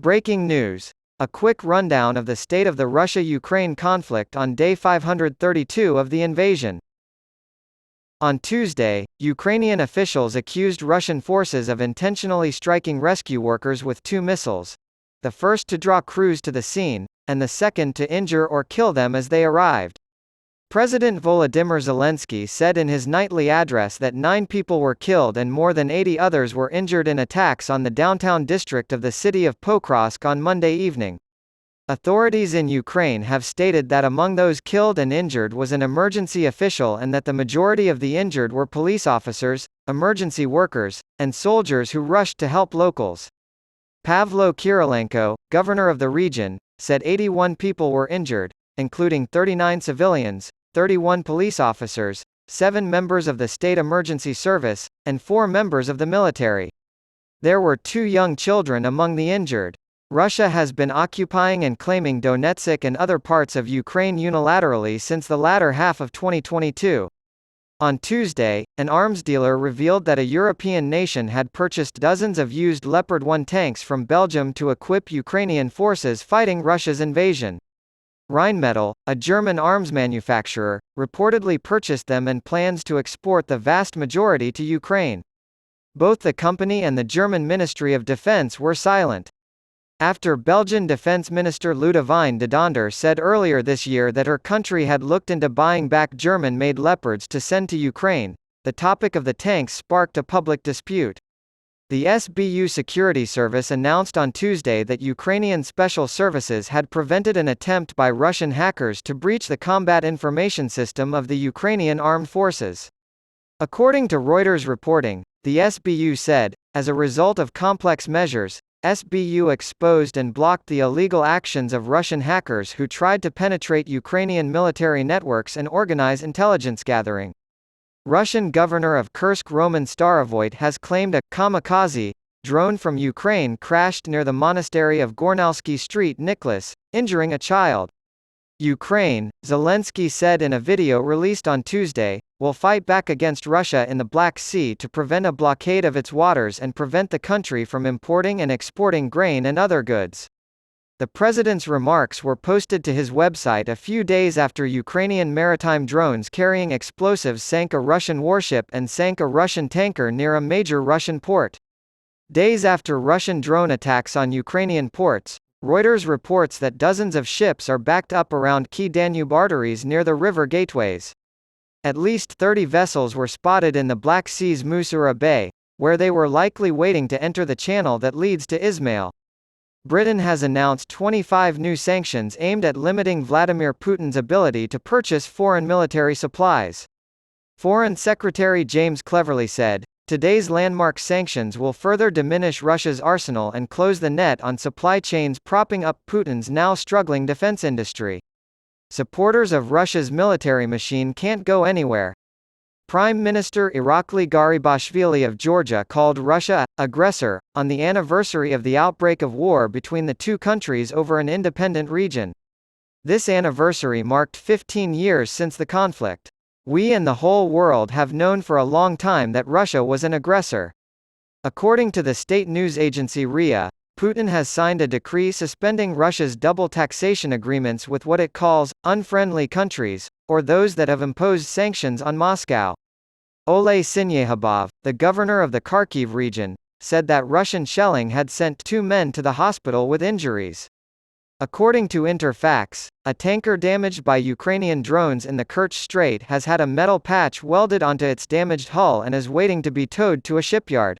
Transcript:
Breaking news. A quick rundown of the state of the Russia-Ukraine conflict on day 532 of the invasion. On Tuesday, Ukrainian officials accused Russian forces of intentionally striking rescue workers with two missiles. The first to draw crews to the scene, and the second to injure or kill them as they arrived. President Volodymyr Zelensky said in his nightly address that 9 people were killed and more than 80 others were injured in attacks on the downtown district of the city of Pokrovsk on Monday evening. Authorities in Ukraine have stated that among those killed and injured was an emergency official and that the majority of the injured were police officers, emergency workers, and soldiers who rushed to help locals. Pavlo Kirilenko, governor of the region, said 81 people were injured, including 39 civilians, 31 police officers, 7 members of the state emergency service, and 4 members of the military. There were 2 young children among the injured. Russia has been occupying and claiming Donetsk and other parts of Ukraine unilaterally since the latter half of 2022. On Tuesday, an arms dealer revealed that a European nation had purchased dozens of used Leopard 1 tanks from Belgium to equip Ukrainian forces fighting Russia's invasion. Rheinmetall, a German arms manufacturer, reportedly purchased them and plans to export the vast majority to Ukraine. Both the company and the German Ministry of Defense were silent. After Belgian Defense Minister Ludovine de Donder said earlier this year that her country had looked into buying back German-made Leopards to send to Ukraine, the topic of the tanks sparked a public dispute. The SBU Security Service announced on Tuesday that Ukrainian special services had prevented an attempt by Russian hackers to breach the combat information system of the Ukrainian armed forces. According to Reuters reporting, the SBU said, as a result of complex measures, SBU exposed and blocked the illegal actions of Russian hackers who tried to penetrate Ukrainian military networks and organize intelligence gathering. Russian governor of Kursk Roman Starovoyt has claimed a kamikaze drone from Ukraine crashed near the monastery of Gornalsky Street Nicholas, injuring a child. Ukraine, Zelensky said in a video released on Tuesday, will fight back against Russia in the Black Sea to prevent a blockade of its waters and prevent the country from importing and exporting grain and other goods. The president's remarks were posted to his website a few days after Ukrainian maritime drones carrying explosives sank a Russian warship and sank a Russian tanker near a major Russian port. Days after Russian drone attacks on Ukrainian ports, Reuters reports that dozens of ships are backed up around key Danube arteries near the river gateways. At least 30 vessels were spotted in the Black Sea's Musura Bay, where they were likely waiting to enter the channel that leads to Izmail. Britain has announced 25 new sanctions aimed at limiting Vladimir Putin's ability to purchase foreign military supplies. Foreign Secretary James Cleverly said, "Today's landmark sanctions will further diminish Russia's arsenal and close the net on supply chains propping up Putin's now struggling defense industry." Supporters of Russia's military machine can't go anywhere. Prime Minister Irakli Garibashvili of Georgia called Russia aggressor on the anniversary of the outbreak of war between the two countries over an independent region. This anniversary marked 15 years since the conflict. "We and the whole world have known for a long time that Russia was an aggressor." According to the state news agency RIA, Putin has signed a decree suspending Russia's double taxation agreements with what it calls unfriendly countries, or those that have imposed sanctions on Moscow. Oleh Syniehubov, the governor of the Kharkiv region, said that Russian shelling had sent 2 men to the hospital with injuries. According to Interfax, a tanker damaged by Ukrainian drones in the Kerch Strait has had a metal patch welded onto its damaged hull and is waiting to be towed to a shipyard.